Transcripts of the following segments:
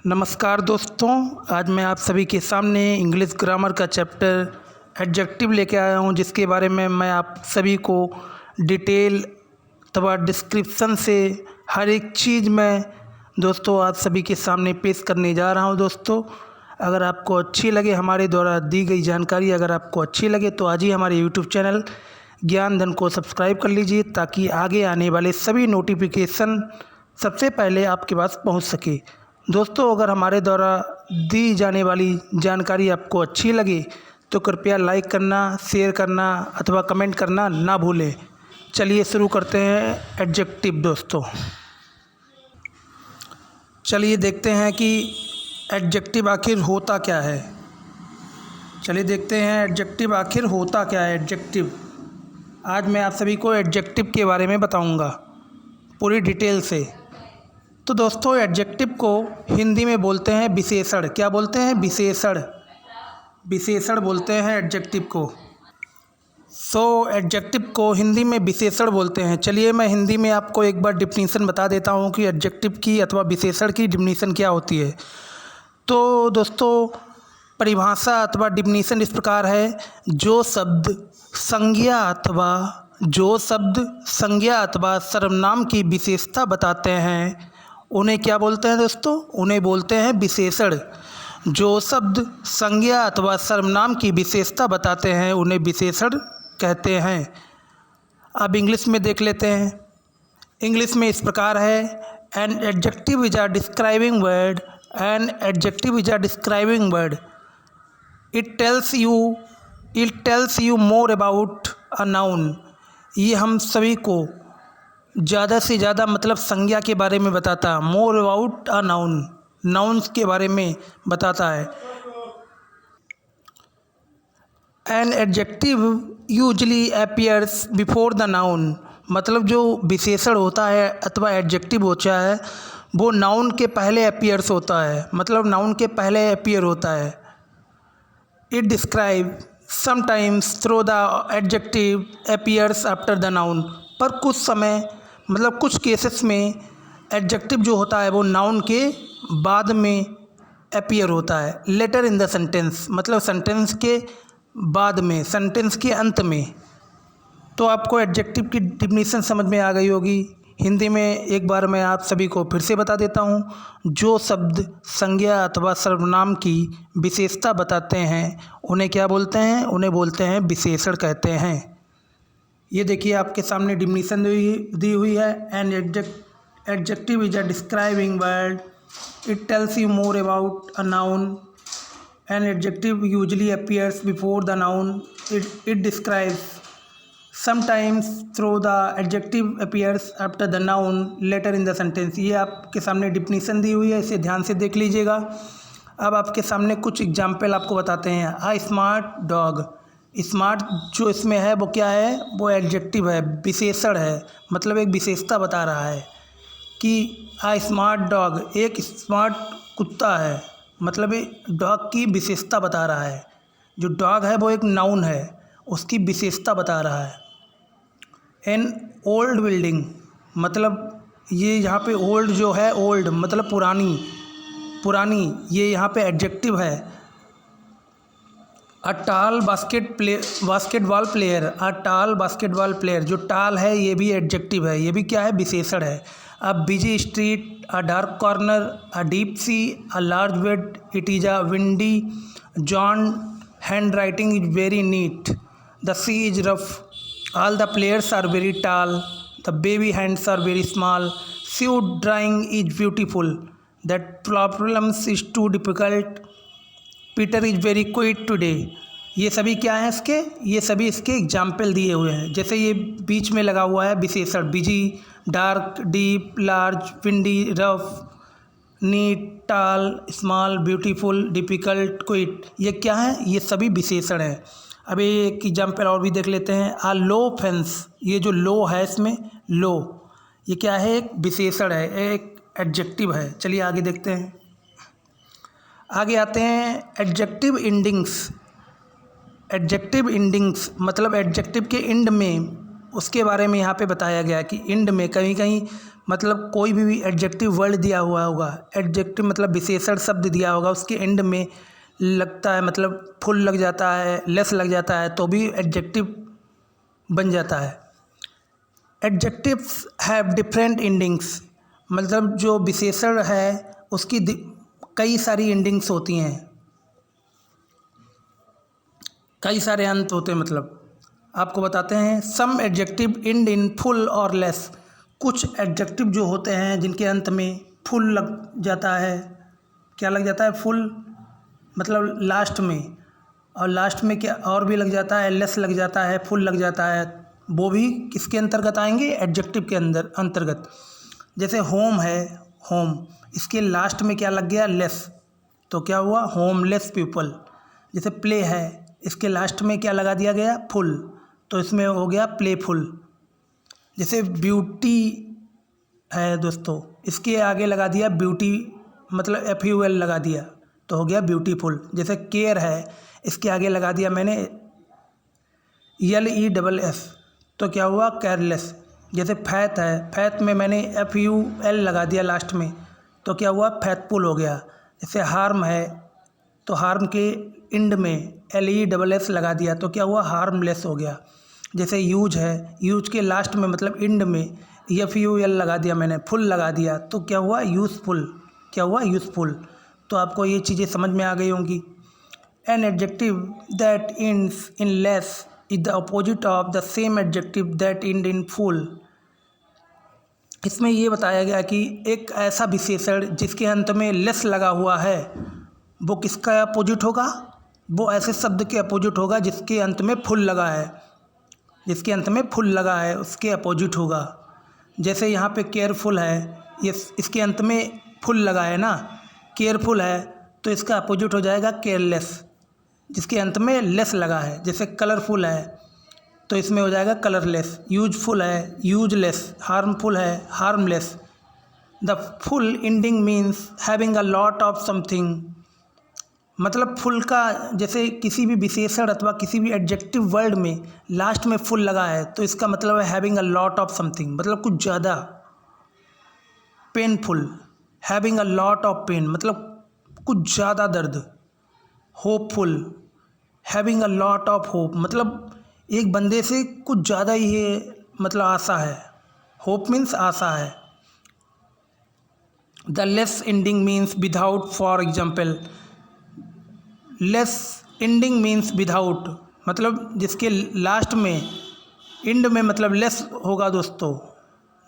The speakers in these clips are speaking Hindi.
नमस्कार दोस्तों, आज मैं आप सभी के सामने इंग्लिश ग्रामर का चैप्टर एडजेक्टिव लेके आया हूं, जिसके बारे में मैं आप सभी को डिटेल अथवा डिस्क्रिप्शन से हर एक चीज़ मैं दोस्तों आप सभी के सामने पेश करने जा रहा हूं। दोस्तों, अगर आपको अच्छी लगे हमारे द्वारा दी गई जानकारी, अगर आपको अच्छी लगे तो आज ही हमारे यूट्यूब चैनल ज्ञान धन को सब्सक्राइब कर लीजिए, ताकि आगे आने वाले सभी नोटिफिकेशन सबसे पहले आपके पास पहुंच सके। दोस्तों, अगर हमारे द्वारा दी जाने वाली जानकारी आपको अच्छी लगे तो कृपया लाइक करना, शेयर करना अथवा कमेंट करना ना भूलें। चलिए शुरू करते हैं एडजेक्टिव। दोस्तों, चलिए देखते हैं कि एडजेक्टिव आखिर होता क्या है। चलिए देखते हैं एडजेक्टिव आखिर होता क्या है। एडजेक्टिव, आज मैं आप सभी को एडजेक्टिव के बारे में बताऊंगा पूरी डिटेल से। तो दोस्तों, एडजेक्टिव को हिंदी में बोलते हैं विशेषण। क्या बोलते हैं? विशेषण। विशेषण बोलते हैं एडजेक्टिव को। एडजेक्टिव को हिंदी में विशेषण बोलते हैं। चलिए मैं हिंदी में आपको एक बार डिफिनीसन बता देता हूँ कि एडजेक्टिव की अथवा विशेषण की डिफिनीसन क्या होती है। तो दोस्तों, परिभाषा अथवा डिफिनीसन इस प्रकार है: जो शब्द संज्ञा अथवा सर्वनाम की विशेषता बताते हैं उन्हें क्या बोलते हैं दोस्तों? उन्हें बोलते हैं विशेषण। जो शब्द संज्ञा अथवा सर्वनाम की विशेषता बताते हैं उन्हें विशेषण कहते हैं। अब इंग्लिश में देख लेते हैं। इंग्लिश में इस प्रकार है: an adjective is a describing word. N adjective is a describing word. It tells you more about a noun. ये हम सभी को ज़्यादा से ज़्यादा मतलब संज्ञा के बारे में बताता है। मोर अबाउट अ नाउन, नाउन्स के बारे में बताता है। An adjective usually appears before the noun. मतलब जो विशेषण होता है अथवा एडजेक्टिव होता है वो नाउन के पहले अपीयर्स होता है, मतलब नाउन के पहले अपीयर होता है। It describe sometimes though the adjective appears after the noun. पर कुछ समय मतलब कुछ केसेस में एडजेक्टिव जो होता है वो नाउन के बाद में अपीयर होता है। लेटर इन द सेंटेंस, मतलब सेंटेंस के बाद में, सेंटेंस के अंत में। तो आपको एडजेक्टिव की डिफिनीसन समझ में आ गई होगी। हिंदी में एक बार मैं आप सभी को फिर से बता देता हूँ। जो शब्द संज्ञा अथवा सर्वनाम की विशेषता बताते हैं उन्हें क्या बोलते हैं? उन्हें बोलते हैं विशेषण कहते हैं। ये देखिए आपके सामने डिफिनीसन दी हुई है। An adjective is a describing word. It tells you more about a noun. An adjective usually appears before the noun. It describes sometimes though the adjective appears after the noun later in the sentence. ये आपके सामने डिफिनीसन दी हुई है, इसे ध्यान से देख लीजिएगा। अब आपके सामने कुछ एग्जाम्पल आपको बताते हैं। A smart dog. स्मार्ट जो इसमें है वो क्या है? वो एडजेक्टिव है, विशेषण है, मतलब एक विशेषता बता रहा है कि अ स्मार्ट डॉग, एक स्मार्ट कुत्ता है, मतलब डॉग की विशेषता बता रहा है। जो डॉग है वो एक नाउन है, उसकी विशेषता बता रहा है। एन ओल्ड बिल्डिंग, मतलब ये यहाँ पे ओल्ड जो है, ओल्ड मतलब पुरानी, ये यहाँ पे एडजेक्टिव है। अ टाल बास्केटबॉल प्लेयर। अ टाल बास्केटबॉल प्लेयर, जो टाल है ये भी एडजेक्टिव है, ये भी क्या है? विशेषण है। A busy street, a dark corner, a deep sea, a large bed, it is a windy, John handwriting is very neat, the sea is rough, all the players are very tall, the baby hands are very small, see drawing is beautiful, that problems is too difficult, Peter is very quiet today. ये सभी क्या हैं इसके? ये सभी इसके एग्जाम्पल दिए हुए हैं। जैसे ये बीच में लगा हुआ है विशेषण, busy, dark, deep, large, windy, rough, neat, tall, small, beautiful, difficult, quiet. ये क्या है? ये सभी विशेषण हैं। अभी एक एग्जाम्पल और भी देख लेते हैं। आ लो फेंस। ये जो लो है इसमें, लो, ये क्या है? एक विशेषण है, एक एडजेक्टिव है। चलिए आगे देखते हैं। आगे आते हैं एडजेक्टिव इंडिंग्स। एडजेक्टिव इंडिंग्स मतलब एडजेक्टिव के इंड में, उसके बारे में यहाँ पे बताया गया है कि इंड में कहीं कहीं मतलब कोई भी एडजेक्टिव वर्ड दिया हुआ होगा, एडजेक्टिव मतलब विशेषण शब्द दिया होगा, उसके एंड में लगता है मतलब फुल लग जाता है, लेस लग जाता है, तो भी एडजेक्टिव बन जाता है। एडजेक्टिव्स हैव डिफरेंट एंडिंग्स, मतलब जो विशेषण है उसकी कई सारी एंडिंग्स होती हैं, कई सारे अंत होते हैं। मतलब आपको बताते हैं, some adjective end in full और लेस, कुछ एडजेक्टिव जो होते हैं जिनके अंत में फुल लग जाता है। क्या लग जाता है? फुल, मतलब लास्ट में, और लास्ट में क्या और भी लग जाता है, लेस लग जाता है, फुल लग जाता है, वो भी किसके अंतर्गत आएंगे? एडजेक्टिव के अंतर्गत। जैसे होम है, होम, इसके लास्ट में क्या लग गया? लेस, तो क्या हुआ? Homeless people. जैसे प्ले है, इसके लास्ट में क्या लगा दिया गया? फुल, तो इसमें हो गया प्लेफुल। जैसे ब्यूटी है दोस्तों, इसके आगे लगा दिया ब्यूटी, मतलब FUL लगा दिया, तो हो गया ब्यूटीफुल। जैसे केयर है, इसके आगे लगा दिया मैंने LESS, तो क्या हुआ? केयरलेस। जैसे फैथ है, फैथ में मैंने FUL लगा दिया लास्ट में, तो क्या हुआ? फैथफुल हो गया। जैसे हार्म है, तो हार्म के एंड में LESS लगा दिया, तो क्या हुआ? हार्मलेस हो गया। जैसे यूज है, यूज के लास्ट में मतलब एंड में FUL लगा दिया मैंने, फुल लगा दिया, तो क्या हुआ? यूज़फुल। क्या हुआ? यूज़फुल। तो आपको ये चीज़ें समझ में आ गई होंगी। An adjective that ends in less is the opposite of the same adjective that end in full। इसमें ये बताया गया कि एक ऐसा विशेषण जिसके अंत में लेस लगा हुआ है, वो किसका अपोजिट होगा? वो ऐसे शब्द के अपोजिट होगा जिसके अंत में फुल लगा है, जिसके अंत में फुल लगा है उसके अपोजिट होगा। जैसे यहाँ पे केयरफुल है, ये इसके अंत में फुल लगा है ना, केयरफुल है, तो इसका अपोजिट हो जाएगा केयरलेस, जिसके अंत में लेस लगा है। जैसे कलरफुल है, तो इसमें हो जाएगा कलरलेस। यूजफुल है, यूजलेस। हार्मफुल है, harmless. The full ending means having a lot of something, मतलब फुल का, जैसे किसी भी विशेषण अथवा किसी भी एडजेक्टिव वर्ड में लास्ट में फुल लगा है, तो इसका मतलब है having a lot of something, मतलब कुछ ज़्यादा। Painful, having a lot of pain, मतलब कुछ ज़्यादा दर्द। Hopeful, having a lot of hope, मतलब एक बंदे से कुछ ज़्यादा ही ये मतलब आशा है। होप मीन्स आशा है। The less ending means without, for example, less ending means without, मतलब जिसके लास्ट में, एंड में मतलब लेस होगा दोस्तों,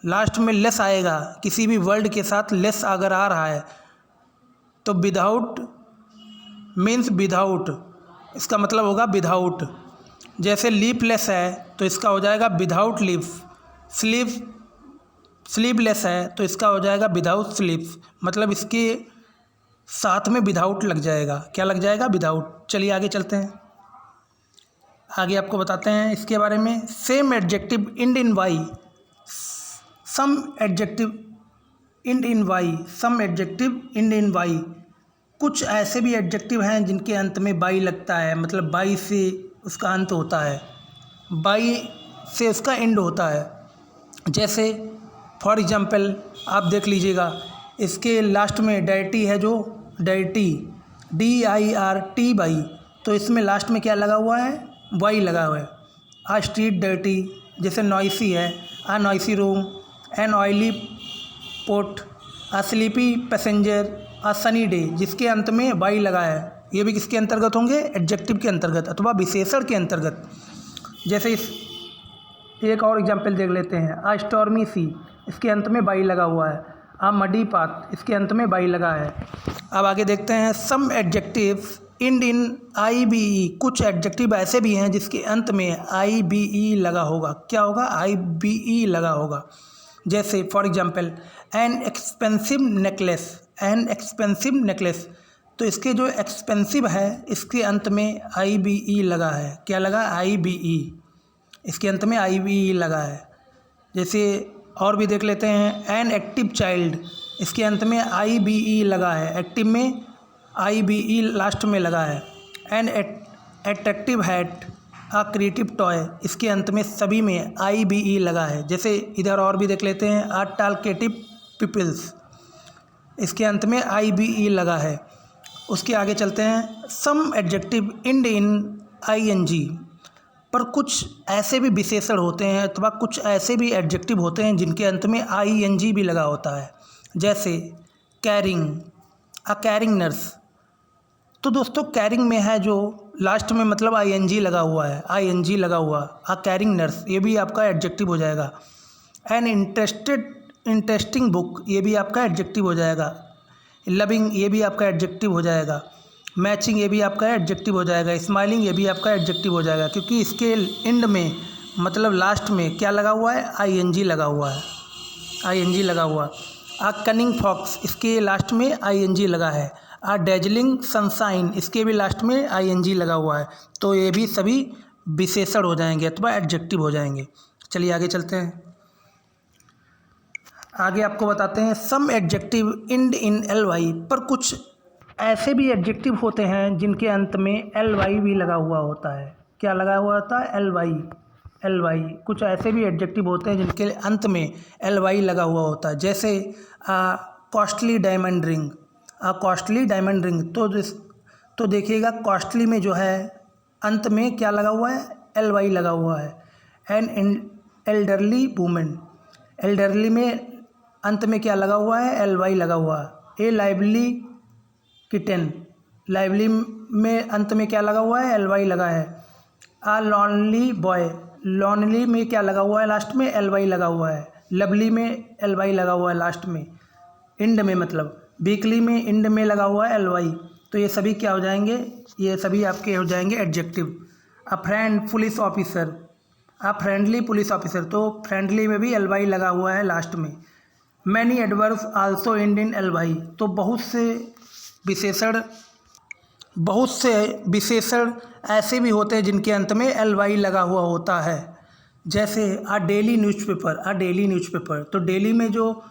लास्ट में लेस आएगा, किसी भी वर्ड के साथ लेस अगर आ रहा है तो विदाउट मीन्स विदाउट, इसका मतलब होगा विदाउट। जैसे लीपलेस है, तो इसका हो जाएगा विदाउट लीव्स। स्लीवलेस है, तो इसका हो जाएगा विदाउट स्लीव्स, मतलब इसके साथ में विदाउट लग जाएगा। क्या लग जाएगा? विदाउट। चलिए आगे चलते हैं, आगे आपको बताते हैं इसके बारे में। Some adjective end in y, some adjective end in y, some adjective end in y, कुछ ऐसे भी एडजेक्टिव हैं जिनके अंत में बाई लगता है, मतलब बाई से उसका अंत होता है, बाई से उसका एंड होता है। जैसे फॉर एग्जांपल आप देख लीजिएगा, इसके लास्ट में डर्टी है, जो डर्टी, DIRT बाई, तो इसमें लास्ट में क्या लगा हुआ है? वाई लगा हुआ है। आ स्ट्रीट डर्टी, जैसे नॉइसी है, a noisy room, an oily pot, a sleepy passenger, a sunny day, जिसके अंत में वाई लगा है, ये भी किसके अंतर्गत होंगे? एडजेक्टिव के अंतर्गत अथवा विशेषण के अंतर्गत। जैसे इस एक और एग्जाम्पल देख लेते हैं, आ स्टॉर्मी सी, इसके अंत में बाई लगा हुआ है। आ मडी पाथ, इसके अंत में बाई लगा है। अब आगे देखते हैं, सम एडजेक्टिव्स एंड इन IBE, कुछ एडजेक्टिव ऐसे भी हैं जिसके अंत में IBE लगा होगा। क्या होगा? IBE लगा होगा। जैसे for example an expensive necklace, an expensive necklace, तो इसके जो एक्सपेंसिव है इसके अंत में IBE लगा है। क्या लगा? IBE, इसके अंत में IBE लगा है। जैसे और भी देख लेते हैं, एन एक्टिव चाइल्ड, इसके अंत में IBE लगा है, एक्टिव में IBE लास्ट में लगा है। An attractive hat, a creative toy, इसके अंत में सभी में IBE लगा है। जैसे इधर और भी देख लेते हैं, अ टॉल्केटिव पीपल्स, इसके अंत में IBE लगा है। उसके आगे चलते हैं, सम एडजेक्टिव एंड इन ING, पर कुछ ऐसे भी विशेषण होते हैं अथवा कुछ ऐसे भी एडजेक्टिव होते हैं जिनके अंत में ING भी लगा होता है। जैसे कैरिंग, अ कैरिंग नर्स। तो दोस्तों कैरिंग में है जो लास्ट में मतलब ING लगा हुआ है, ING लगा हुआ, अ कैरिंग नर्स, ये भी आपका एडजेक्टिव हो जाएगा। एन इंटरेस्टिंग बुक, ये भी आपका एडजेक्टिव हो जाएगा। लविंग, ये भी आपका एडजेक्टिव हो जाएगा। मैचिंग, ये भी आपका एडजेक्टिव हो जाएगा। स्माइलिंग, ये भी आपका एडजेक्टिव हो जाएगा, क्योंकि इसके एंड में मतलब लास्ट में क्या लगा हुआ है, ING लगा हुआ है, ING लगा हुआ। अ कनिंग फॉक्स, इसके लास्ट में ING लगा है। अ डेजलिंग सनशाइन, इसके भी लास्ट में ING लगा हुआ है। तो ये भी सभी विशेषण हो जाएंगे अथवा एडजेक्टिव हो जाएंगे। चलिए आगे चलते हैं। आगे आपको बताते हैं, सम एडजेक्टिव एंड इन LY, पर कुछ ऐसे भी एडजेक्टिव होते हैं जिनके अंत में LY भी लगा हुआ होता है। क्या लगा हुआ होता है, LY। कुछ ऐसे भी एडजेक्टिव होते हैं जिनके अंत में LY लगा हुआ होता है। जैसे costly diamond ring, costly diamond ring. तो देखिएगा कॉस्टली में जो है अंत में क्या लगा हुआ है, LY लगा हुआ है। एन एल्डरली वूमेन, एल्डरली में अंत में क्या लगा हुआ है, LY लगा हुआ है। ए लाइवली किटन, लाइवली में अंत में क्या लगा हुआ है, LY लगा है। आ लॉनली बॉय, लॉनली में क्या लगा हुआ है, लास्ट में LY लगा हुआ है। लवली में LY लगा हुआ है लास्ट में, इंड में मतलब। वीकली में इंड में लगा हुआ है LY। तो ये सभी क्या हो जाएंगे, ये सभी आपके हो जाएंगे adjective. A friend police officer, a friendly police officer, तो फ्रेंडली में भी LY लगा हुआ है लास्ट में। Many adverbs also and in LY, तो बहुत से विशेषण ऐसे भी होते हैं जिनके अंत में LY लगा हुआ होता है। जैसे अ डेली न्यूज़पेपर, अ डेली न्यूज़पेपर, तो डेली में जो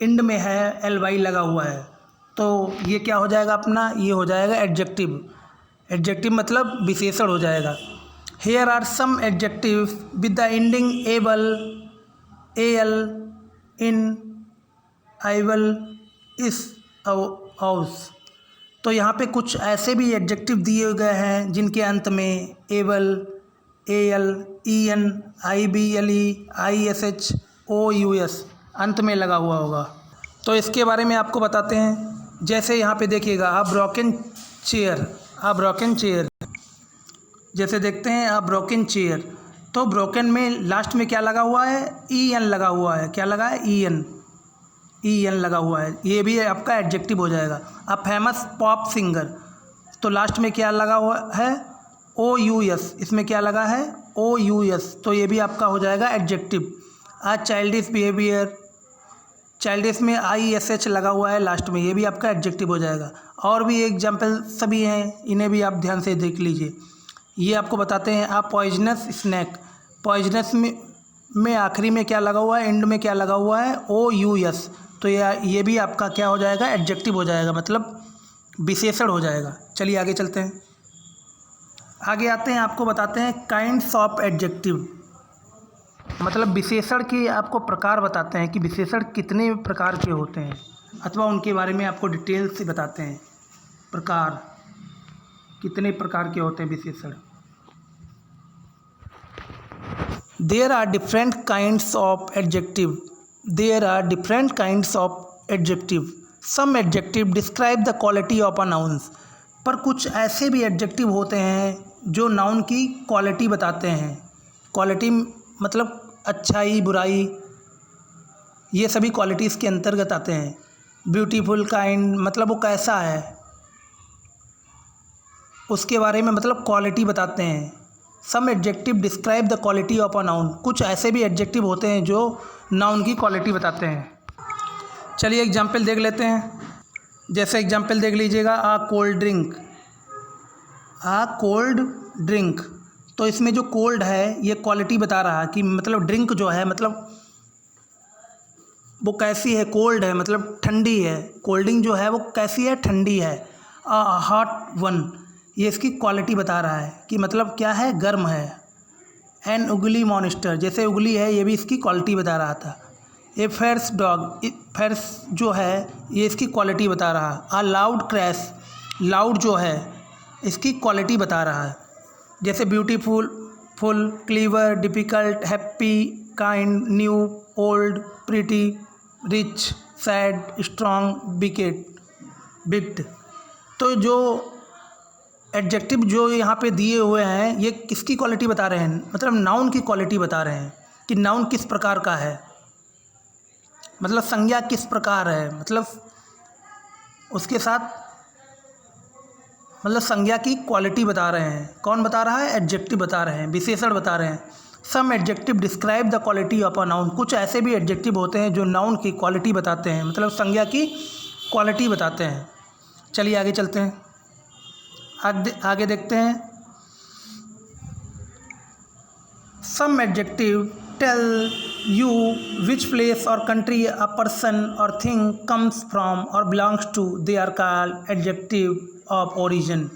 इंड में है LY लगा हुआ है, तो ये क्या हो जाएगा अपना, ये हो जाएगा एडजेक्टिव। एडजेक्टिव मतलब विशेषण हो जाएगा। Here are some adjective with the ending able, AL, in, आइवल, इस, आउस। तो यहाँ पे कुछ ऐसे भी एडजेक्टिव दिए गए हैं जिनके अंत में able, AL, EN, IBLE, ISH, OUS अंत में लगा हुआ होगा। तो इसके बारे में आपको बताते हैं। जैसे यहाँ पे देखिएगा, a broken chair, a broken chair, जैसे देखते हैं अ ब्रोकन चेयर, तो ब्रोकन में लास्ट में क्या लगा हुआ है, EN लगा हुआ है। क्या लगा है, EN लगा हुआ है, ये भी आपका एडजेक्टिव हो जाएगा। अ फेमस पॉप सिंगर, तो लास्ट में क्या लगा हुआ है, OUS, इसमें क्या लगा है, OUS, तो ये भी आपका हो जाएगा एडजेक्टिव। अ चाइल्डिश बिहेवियर, चाइल्डिश में ISH लगा हुआ है लास्ट में, ये भी आपका एडजेक्टिव हो जाएगा। और भी एग्जाम्पल सभी हैं, इन्हें भी आप ध्यान से देख लीजिए। ये आपको बताते हैं, अ पॉइजनस स्नैक, पॉइजनस में आखिरी में क्या लगा हुआ है, एंड में क्या लगा हुआ है, OUS, तो ये भी आपका क्या हो जाएगा, एडजेक्टिव हो जाएगा, मतलब विशेषण हो जाएगा। चलिए आगे चलते हैं। आगे आते हैं, आपको बताते हैं काइंड्स ऑफ एडजेक्टिव, मतलब विशेषण के आपको प्रकार बताते हैं कि विशेषण कितने प्रकार के होते हैं, अथवा उनके बारे में आपको डिटेल से बताते हैं। प्रकार, कितने प्रकार के होते हैं विशेषण। There are different kinds of adjective. There are different kinds of adjective. Some adjective describe the quality of a noun. पर कुछ ऐसे भी एडजेक्टिव होते हैं जो नाउन की क्वालिटी बताते हैं। क्वालिटी मतलब अच्छाई, बुराई, ये सभी क्वालिटीज़ के अंतर्गत आते हैं। ब्यूटीफुल, काइंड, मतलब वो कैसा है, उसके बारे में मतलब क्वालिटी बताते हैं। Some adjective describe the quality of a noun, कुछ ऐसे भी एडजेक्टिव होते हैं जो नाउन की क्वालिटी बताते हैं। चलिए एग्जाम्पल देख लेते हैं। जैसे एग्जाम्पल देख लीजिएगा, आ कोल्ड ड्रिंक, आ कोल्ड ड्रिंक, तो इसमें जो कोल्ड है ये क्वालिटी बता रहा है कि मतलब ड्रिंक जो है मतलब वो कैसी है, कोल्ड है मतलब ठंडी है। कोल्ड ड्रिंक जो है वो कैसी है, ठंडी है। हॉट वन, ये इसकी क्वालिटी बता रहा है कि मतलब क्या है, गर्म है। एन उगली मॉन्स्टर, जैसे उगली है ये भी इसकी क्वालिटी बता रहा था। ए फेर्स डॉग, फेर्स जो है ये इसकी क्वालिटी बता रहा है। आ लाउड क्रैश, लाउड जो है इसकी क्वालिटी बता रहा है। जैसे beautiful, full, clever, difficult, happy, kind, new, old, pretty, rich, sad, strong, big. तो जो एडजेक्टिव जो यहाँ पे दिए हुए हैं ये किसकी क्वालिटी बता रहे हैं, मतलब नाउन की क्वालिटी बता रहे हैं कि नाउन किस प्रकार का है, मतलब संज्ञा किस प्रकार है, मतलब उसके साथ मतलब संज्ञा की क्वालिटी बता रहे हैं। कौन बता रहा है? एडजेक्टिव बता रहे हैं, विशेषण बता रहे हैं। Some adjective describe the quality of a noun, कुछ ऐसे भी एडजेक्टिव होते हैं जो नाउन की क्वालिटी बताते हैं, मतलब संज्ञा की क्वालिटी बताते हैं। चलिए आगे चलते हैं, आगे देखते हैं। Some adjective tell you which place or country a person or thing comes from or belongs to, they are called adjective of origin.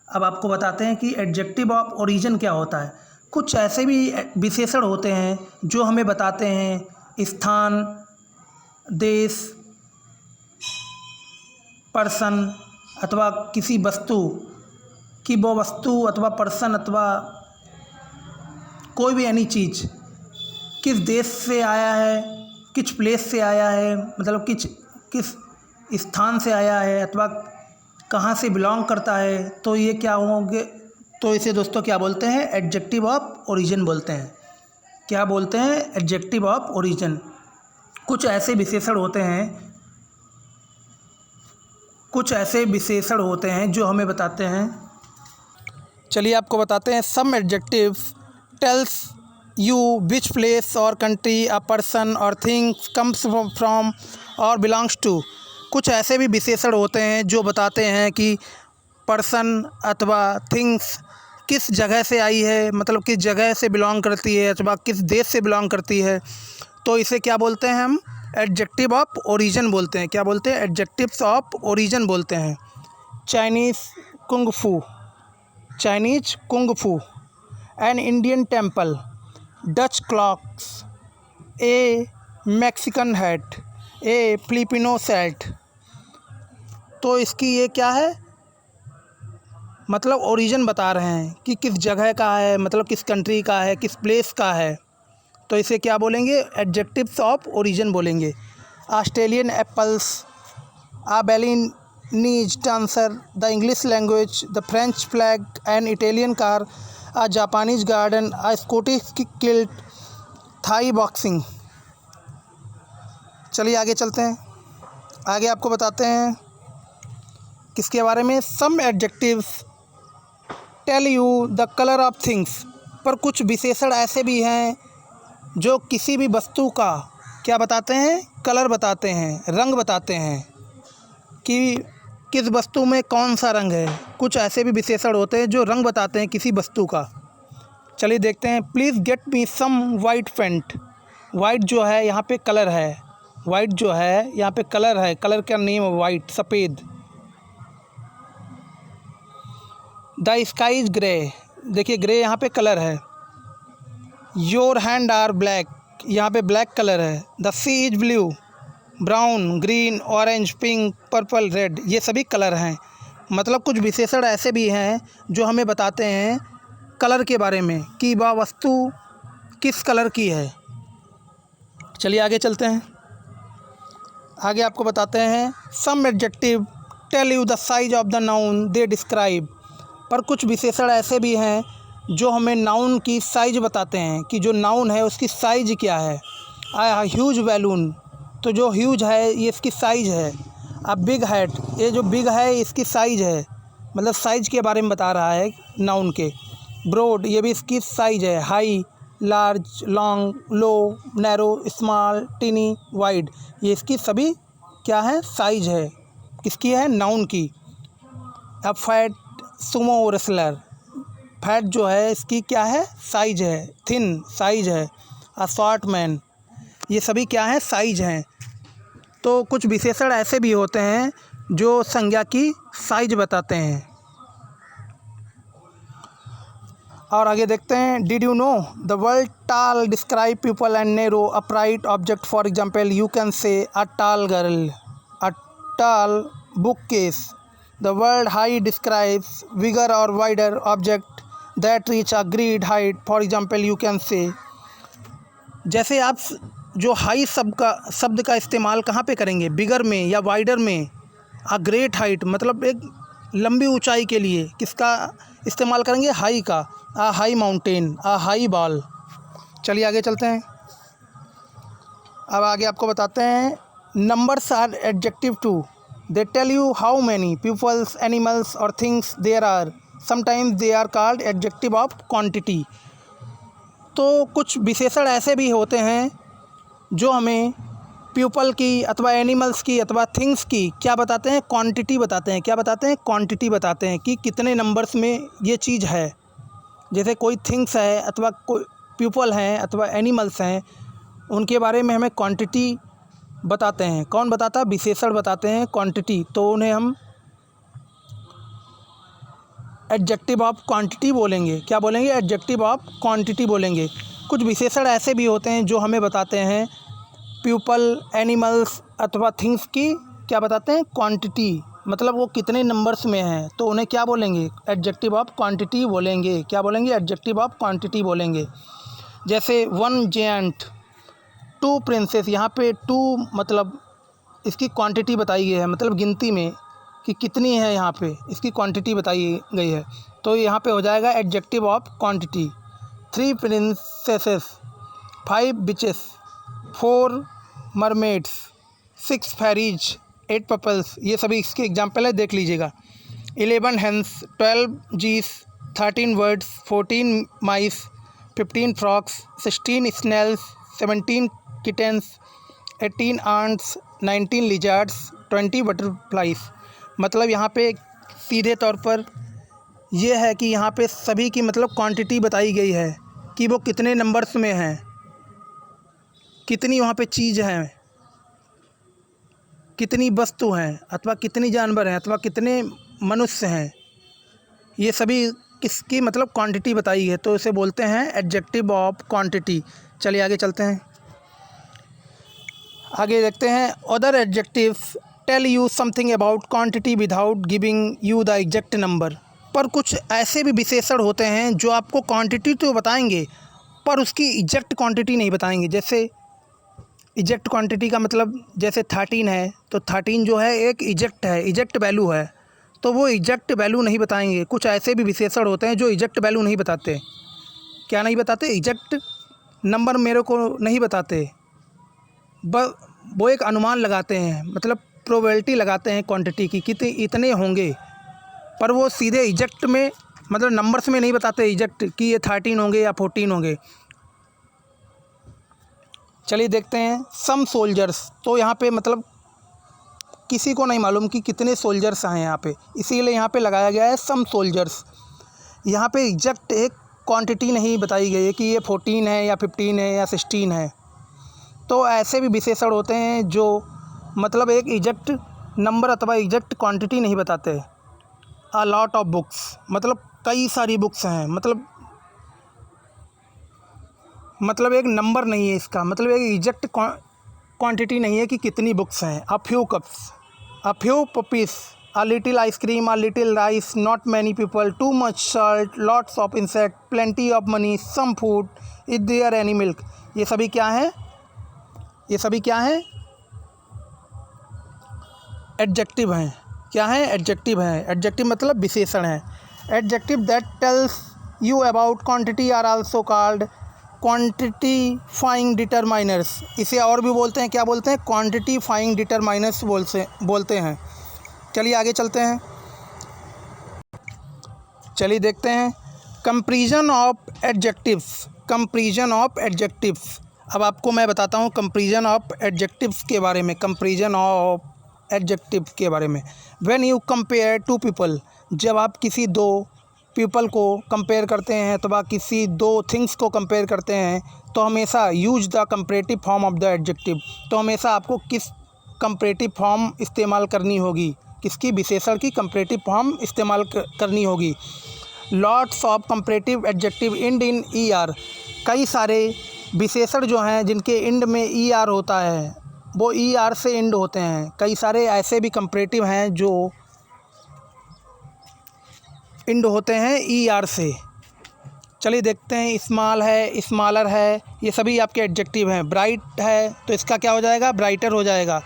अब आपको बताते हैं कि एडजेक्टिव ऑफ ओरिजिन क्या होता है। कुछ ऐसे भी विशेषण होते हैं जो हमें बताते हैं स्थान, देश, पर्सन अथवा किसी वस्तु कि वो वस्तु अथवा पर्सन अथवा कोई भी एनी चीज़ किस देश से आया है, किस प्लेस से आया है, मतलब किस स्थान से आया है अथवा कहाँ से बिलोंग करता है, तो ये क्या होंगे, तो इसे दोस्तों क्या बोलते हैं? एडजेक्टिव ऑफ ओरिजिन बोलते हैं। क्या बोलते हैं? Adjective of origin. कुछ ऐसे विशेषण होते हैं जो हमें बताते हैं। चलिए आपको बताते हैं। Some adjective tells you which place or country a person or things comes from or belongs to. कुछ ऐसे भी विशेषण होते हैं जो बताते हैं कि पर्सन अथवा थिंग्स किस जगह से आई है, मतलब किस जगह से बिलोंग करती है अथवा किस देश से बिलोंग करती है, तो इसे क्या बोलते हैं? हम एडजेक्टिव ऑफ ओरिजिन बोलते हैं। क्या बोलते हैं? एडजेक्टिव्स ऑफ ओरिजिन बोलते हैं। चाइनीज़ कुंग फू, an Indian temple, Dutch clocks, A Mexican hat, A Filipino set. तो इसकी ये क्या है, मतलब ओरिजिन बता रहे हैं कि किस जगह का है, मतलब किस कंट्री का है, किस प्लेस का है, तो इसे क्या बोलेंगे? एडजेक्टिव्स ऑफ ओरिजिन बोलेंगे। Australian apples, a Balinese dancer, the English language, the French flag, an Italian car, a Japanese garden, a Scottish kilt, Thai boxing. चलिए आगे चलते हैं। आगे आपको बताते हैं किसके बारे में? Some adjectives tell you the colour of things, पर कुछ विशेषण ऐसे भी हैं जो किसी भी वस्तु का क्या बताते हैं? कलर बताते हैं, रंग बताते हैं कि किस वस्तु में कौन सा रंग है। कुछ ऐसे भी विशेषण होते हैं जो रंग बताते हैं किसी वस्तु का। चलिए देखते हैं। Please get me some white paint. White जो है यहाँ पे कलर है, वाइट जो है यहाँ पे कलर है, कलर का नेम है वाइट, सफ़ेद। द स्काई इज़ ग्रे, देखिए ग्रे यहाँ पे कलर है। योर हैंड आर ब्लैक, यहाँ पे ब्लैक कलर है। The sea is blue, brown, green, orange, pink, purple, red, ये सभी कलर हैं। मतलब कुछ विशेषण ऐसे भी हैं जो हमें बताते हैं कलर के बारे में कि वह वस्तु किस कलर की है। चलिए आगे चलते हैं। आगे आपको बताते हैं some adjective tell you the size of the noun they describe, पर कुछ विशेषण ऐसे भी हैं जो हमें नाउन की साइज बताते हैं कि जो नाउन है उसकी साइज क्या है। आ ह्यूज बैलून, तो जो ह्यूज है ये इसकी साइज है। अब बिग हैट, ये जो बिग है इसकी साइज है, मतलब साइज के बारे में बता रहा है नाउन के। ब्रॉड, ये भी इसकी साइज है। हाई, लार्ज, लॉन्ग, लो, नैरो, स्मॉल, टिनी, वाइड, ये इसकी सभी क्या है? साइज है। किसकी है? नाउन की। अब फैट, सुमो रेसलर, फैट जो है इसकी क्या है? साइज है। थिन, साइज है। अ शॉर्ट मैन, ये सभी क्या हैं? साइज हैं। तो कुछ विशेषण ऐसे भी होते हैं जो संज्ञा की साइज बताते हैं। और आगे देखते हैं, did you know the word tall describe people and narrow upright object, for example you can say a tall girl, a tall bookcase. The word high describes bigger or wider object that reach a great height, for example you can say. जैसे आप जो हाई शब्द का इस्तेमाल कहाँ पे करेंगे, बिगर में या वाइडर में. अ ग्रेट हाइट मतलब एक लंबी ऊंचाई के लिए किसका इस्तेमाल करेंगे, हाई का. A high mountain, a high ball. चलिए आगे चलते हैं. अब आगे आपको बताते हैं, numbers are adjective too, they tell you how many peoples animals or things there are. Sometimes they are called adjective of quantity. तो कुछ विशेषण ऐसे भी होते हैं जो हमें पीपल की अथवा एनिमल्स की अथवा थिंग्स की क्या बताते हैं, क्वांटिटी बताते हैं. क्या बताते हैं, क्वांटिटी बताते हैं कि कितने नंबर्स में ये चीज़ है. जैसे कोई थिंग्स है अथवा कोई पीपल हैं अथवा एनिमल्स हैं, उनके बारे में हमें क्वांटिटी बताते हैं. कौन बताता है, विशेषण बताते हैं क्वांटिटी. तो उन्हें हम एडजेक्टिव ऑफ क्वांटिटी बोलेंगे. क्या बोलेंगे, एडजेक्टिव ऑफ क्वांटिटी बोलेंगे. कुछ विशेषण ऐसे भी होते हैं जो हमें बताते हैं पीपल, एनिमल्स अथवा थिंग्स की क्या बताते हैं, क्वांटिटी. मतलब वो कितने नंबर्स में हैं, तो उन्हें क्या बोलेंगे, एडजेक्टिव ऑफ क्वांटिटी बोलेंगे. क्या बोलेंगे, एडजेक्टिव ऑफ क्वांटिटी बोलेंगे. जैसे 1 जायंट, 2 प्रिंसेस. यहाँ पे 2 मतलब इसकी क्वांटिटी बताई गई है, मतलब गिनती में कि कितनी है, यहाँ पे इसकी क्वांटिटी बताई गई है. तो यहाँ पे हो जाएगा adjective of quantity. 3 princesses, 5 witches, 4 mermaids, 6 fairies, 8 pupils. ये सभी इसके एग्जाम्पल है, देख लीजिएगा. 11 hence, 12 geese, 13 birds, 14 mice, 15 frogs, 16 snails, 17 kittens, 18 ants, 19 lizards, 20 butterflies. मतलब यहाँ पे सीधे तौर पर यह है कि यहाँ पे सभी की मतलब क्वांटिटी बताई गई है कि वो कितने नंबर्स में हैं, कितनी वहाँ पे चीज़ हैं, कितनी वस्तु हैं अथवा कितनी जानवर हैं अथवा कितने मनुष्य हैं. ये सभी किसकी मतलब क्वांटिटी बताई है, तो इसे बोलते हैं एडजेक्टिव ऑफ क्वांटिटी. चलिए आगे चलते हैं. आगे देखते हैं, other adjectives tell you something about quantity without giving you the exact number. पर कुछ ऐसे भी विशेषण होते हैं जो आपको क्वांटिटी तो बताएंगे पर उसकी एग्जैक्ट क्वांटिटी नहीं बताएंगे. जैसे एग्जैक्ट क्वांटिटी का मतलब जैसे 13 है, तो 13 जो है एक एग्जैक्ट है, एग्जैक्ट वैल्यू है, तो वो एग्जैक्ट वैल्यू नहीं बताएंगे. कुछ ऐसे भी विशेषण होते हैं जो एग्जैक्ट वैल्यू नहीं बताते. क्या नहीं बताते, एग्जैक्ट नंबर मेरे को नहीं बताते. वो एक अनुमान लगाते हैं, मतलब प्रोबेबिलिटी लगाते हैं क्वांटिटी की, कितने इतने होंगे, पर वो सीधे एग्जैक्ट में मतलब नंबर्स में नहीं बताते एग्जैक्ट कि ये 13 होंगे या 14 होंगे. चलिए देखते हैं, सम सोल्जर्स. तो यहाँ पे मतलब किसी को नहीं मालूम कि कितने सोल्जर्स हैं यहाँ पे, इसीलिए यहाँ पे लगाया गया है सम सोल्जर्स. यहाँ पे एग्जैक्ट एक क्वांटिटी नहीं बताई गई है कि ये 14 है या 15 है या 16 है. तो ऐसे भी विशेषण होते हैं जो मतलब एक एग्जैक्ट नंबर अथवा एग्जैक्ट क्वांटिटी नहीं बताते. अ लॉट ऑफ बुक्स मतलब कई सारी बुक्स हैं, मतलब एक नंबर नहीं है इसका, मतलब एक एग्जैक्ट क्वांटिटी नहीं है कि कितनी बुक्स हैं. A few cups, a few puppies, a little ice cream, a little rice, not many people, too much salt, lots of insect, plenty of money, some food, is there any milk. ये सभी क्या हैं, ये सभी क्या हैं, एडजेक्टिव हैं. क्या हैं, एडजेक्टिव हैं. एडजेक्टिव मतलब विशेषण है. Adjective that tells you about quantity are also called quantifying determiners. इसे और भी बोलते हैं, क्या बोलते हैं, क्वांटिटीफाइंग डिटरमाइनर्स बोलते हैं. चलिए आगे चलते हैं. चलिए देखते हैं, comparison of adjectives. Comparison of adjectives. अब आपको मैं बताता हूँ कंपैरिजन ऑफ एडजेक्टिव्स के बारे में. कंपैरिजन ऑफ एडजेक्टिव के बारे में. When you compare two people, जब आप किसी दो पीपल को कंपेयर करते हैं अथवा किसी दो थिंग्स को कंपेयर करते हैं, तो हमेशा use the comparative form of the adjective. तो हमेशा आपको किस कंपैरेटिव फॉर्म इस्तेमाल करनी होगी, किसकी, विशेषण की कंपैरेटिव फॉर्म इस्तेमाल करनी होगी. Lots of comparative adjective end in e r. कई सारे विशेषण जो हैं जिनके इंड में ई आर होता है वो ई आर से इंड होते हैं। कई सारे ऐसे भी कंपैरेटिव हैं जो इंड होते हैं ई आर से। चलिए देखते हैं। स्मॉल है, स्मॉलर है, ये सभी आपके एडजेक्टिव हैं। ब्राइट है तो इसका क्या हो जाएगा, ब्राइटर हो जाएगा।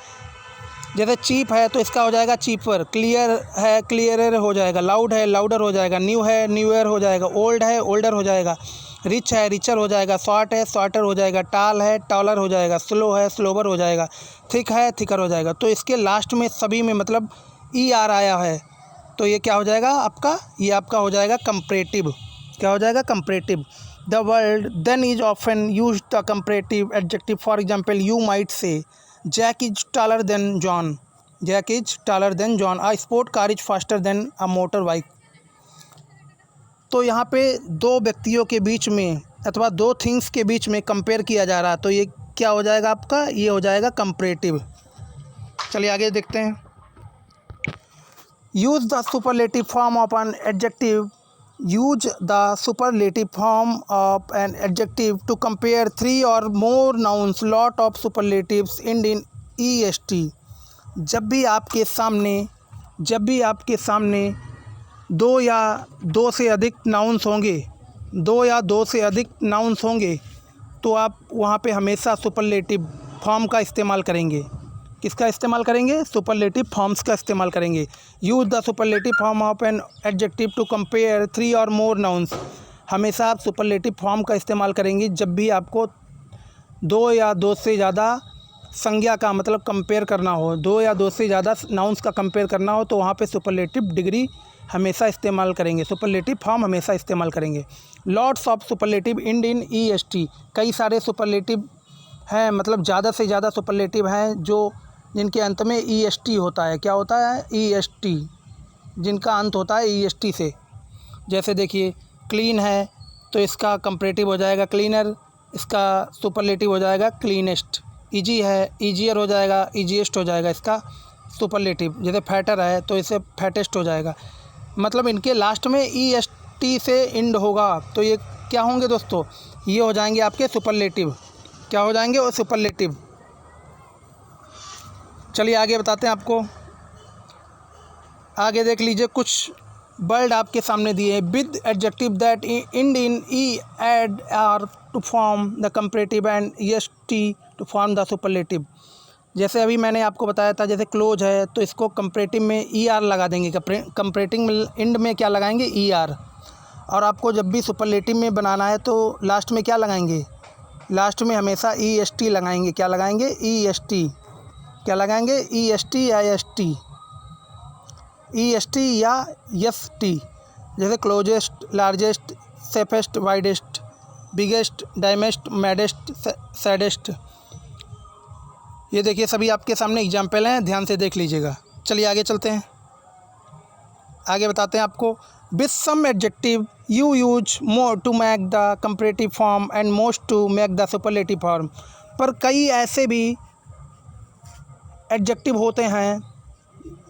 जैसे चीप है तो इसका हो जाएगा चीपर। क्लियर है, क्लियरर हो जाएगा। लाउड है, लाउडर हो जाएगा। न्यू है, न्यूअर हो जाएगा। ओल्ड है, ओल्डर हो जाएगा। रिच है, रिचर हो जाएगा। शॉर्ट है, शॉर्टर हो जाएगा। टाल है, टॉलर हो जाएगा। स्लो है, स्लोवर हो जाएगा। थिक है, थिकर हो जाएगा। तो इसके लास्ट में सभी में मतलब ई आर आया है तो ये क्या हो जाएगा आपका, ये आपका हो जाएगा कंपैरेटिव। क्या हो जाएगा, comparative. The word than is often use the comparative adjective. For example you might say Jack is taller than John. Jack is taller than John. A sport car is faster than a motor bike. तो यहाँ पे दो व्यक्तियों के बीच में अथवा दो थिंग्स के बीच में कंपेयर किया जा रहा है तो ये क्या हो जाएगा आपका, ये हो जाएगा कंपैरेटिव। चलिए आगे देखते हैं। Use the superlative form of an adjective. Use the superlative form of an adjective to compare 3 और more nouns. Lot of superlatives end in E S T. जब भी आपके सामने दो या दो से अधिक नाउन्स होंगे तो आप वहाँ पे हमेशा सुपरलेटिव फॉर्म का इस्तेमाल करेंगे। किसका इस्तेमाल करेंगे, सुपरलेटिव फॉर्म्स का इस्तेमाल करेंगे। Use the superlative form of an adjective to compare 3 और मोर नाउन्स। हमेशा आप सुपरलेटिव फॉर्म का इस्तेमाल करेंगे जब भी आपको दो या दो से ज़्यादा संज्ञा का मतलब कंपेयर करना हो, दो या दो से ज़्यादा नाउन्स का कंपेयर करना हो तो वहाँ पे सुपरलेटिव डिग्री हमेशा इस्तेमाल करेंगे, सुपरलेटिव फॉर्म हमेशा इस्तेमाल करेंगे। Lots of superlative end in E S t. कई सारे सुपरलेटिव हैं, मतलब ज़्यादा से ज़्यादा सुपरलेटिव हैं जो जिनके अंत में ई एस टी होता है। क्या होता है, ई एस टी, जिनका अंत होता है ई एस टी से। जैसे देखिए क्लीन है तो इसका कंपैरेटिव हो जाएगा क्लीनर, इसका सुपरलेटिव हो जाएगा क्लीनेस्ट। ईजी है, ईजियर हो जाएगा, ईजीएस्ट हो जाएगा इसका सुपरलेटिव। जैसे फैटर है तो इसे फैटेस्ट हो जाएगा। मतलब इनके लास्ट में ई एस टी से इंड होगा तो ये क्या होंगे दोस्तों, ये हो जाएंगे आपके सुपरलेटिव। क्या हो जाएंगे, वो सुपरलेटिव। चलिए आगे बताते हैं आपको। आगे देख लीजिए, कुछ वर्ड आपके सामने दिए हैं। With adjective that end in e add r to form the comparative and s t to form the superlative. जैसे अभी मैंने आपको बताया था, जैसे क्लोज है तो इसको कंपैरेटिव में ई आर लगा देंगे, कंपैरेटिव इंड में क्या लगाएंगे, ई आर। और आपको जब भी सुपरलेटिव में बनाना है तो लास्ट में क्या लगाएंगे, लास्ट में हमेशा ई एस टी लगाएंगे। क्या लगाएंगे, ई एस टी। क्या लगाएंगे, ई एस टी या S T, E S T या एस टी। जैसे closest, largest, safest, widest, biggest, dimmest, maddest, saddest. ये देखिए सभी आपके सामने एग्जाम्पल हैं, ध्यान से देख लीजिएगा। चलिए आगे चलते हैं। आगे बताते हैं आपको। With some adjective you use more to make the comparative form and most to make the superlative form. पर कई ऐसे भी एडजेक्टिव होते हैं,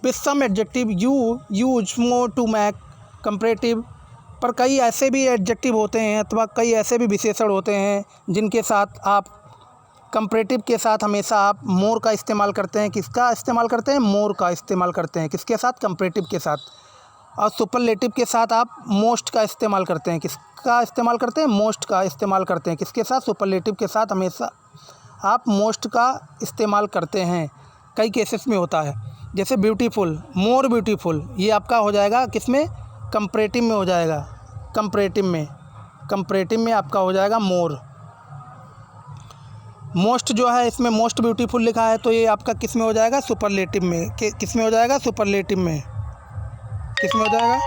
with some adjective you use more to make comparative. पर कई ऐसे भी एडजेक्टिव होते हैं अथवा कई ऐसे भी विशेषण होते हैं जिनके साथ आप कंपैरेटिव के साथ हमेशा आप मोर का इस्तेमाल करते हैं। किसका इस्तेमाल करते हैं, मोर का इस्तेमाल करते हैं। किसके साथ, कंपैरेटिव के साथ। और सुपरलेटिव के साथ आप मोस्ट का इस्तेमाल करते हैं। किसका इस्तेमाल करते हैं, मोस्ट का इस्तेमाल करते हैं। किसके साथ, सुपरलेटिव के साथ हमेशा आप मोस्ट का इस्तेमाल करते हैं। कई केसेस में होता है। जैसे ब्यूटीफुल, मोर ब्यूटीफुल, ये आपका हो जाएगा किसमें, कंपैरेटिव में हो जाएगा। कंपैरेटिव में आपका हो जाएगा मोर। मोस्ट जो है इसमें मोस्ट ब्यूटीफुल लिखा है तो ये आपका किस में हो जाएगा, सुपरलेटिव में। किस में हो जाएगा, सुपरलेटिव में। किस में हो जाएगा,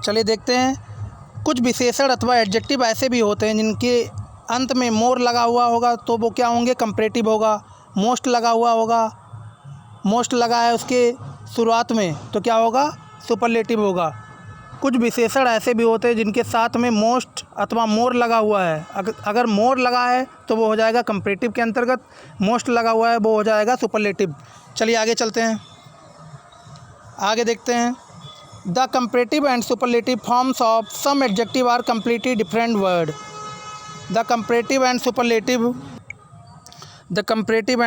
चलिए देखते हैं। कुछ विशेषण अथवा एडजेक्टिव ऐसे भी होते हैं जिनके अंत में मोर लगा हुआ होगा तो वो क्या होंगे, कंपैरेटिव होगा। मोस्ट लगा हुआ होगा, मोस्ट लगा है उसके शुरुआत में तो क्या होगा, सुपरलेटिव होगा। कुछ विशेषण ऐसे भी होते हैं जिनके साथ में मोस्ट अथवा मोर लगा हुआ है। अगर मोर लगा है तो वो हो जाएगा कंपैरेटिव के अंतर्गत, मोस्ट लगा हुआ है वो हो जाएगा सुपरलेटिव। चलिए आगे चलते हैं। आगे देखते हैं। The comparative and superlative forms of some adjective are completely different word. The comparative and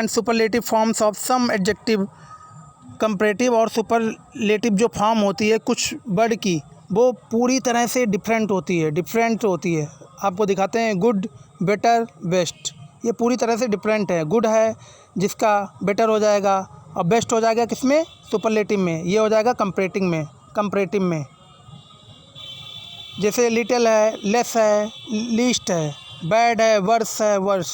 superlative forms of some adjective, comparative और सुपरलेटिव जो फॉर्म होती है कुछ वर्ड की, वो पूरी तरह से डिफरेंट होती है। आपको दिखाते हैं। गुड, बेटर, बेस्ट, ये पूरी तरह से डिफरेंट है। गुड है जिसका बेटर हो जाएगा, और बेस्ट हो जाएगा किसमें? सुपरलेटिव में। ये हो जाएगा कंपैरेटिव में। जैसे लिटिल है, लेस है, लीस्ट है, बैड है, वर्स है, worse,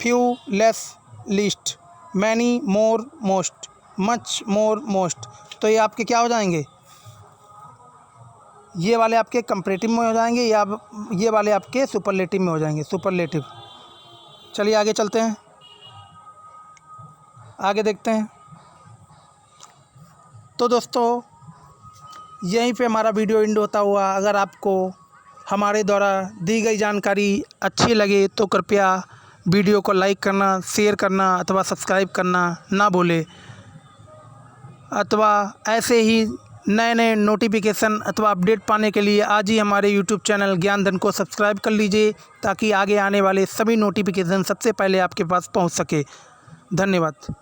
few, less, least, many, more, most, much, more, most. तो ये आपके क्या हो जाएंगे? ये वाले आपके कंपैरेटिव में हो जाएंगे, या ये वाले आपके सुपरलेटिव में हो जाएंगे, सुपरलेटिव। चलिए आगे चलते हैं, आगे देखते हैं। तो दोस्तों यहीं पे हमारा वीडियो एंड होता हुआ। अगर आपको हमारे द्वारा दी गई जानकारी अच्छी लगे तो कृपया वीडियो को लाइक करना, शेयर करना अथवा सब्सक्राइब करना ना भूलें, अथवा ऐसे ही नए नए नोटिफिकेशन अथवा अपडेट पाने के लिए आज ही हमारे यूट्यूब चैनल ज्ञान धन को सब्सक्राइब कर लीजिए, ताकि आगे आने वाले सभी नोटिफिकेशन सबसे पहले आपके पास पहुंच सके। धन्यवाद।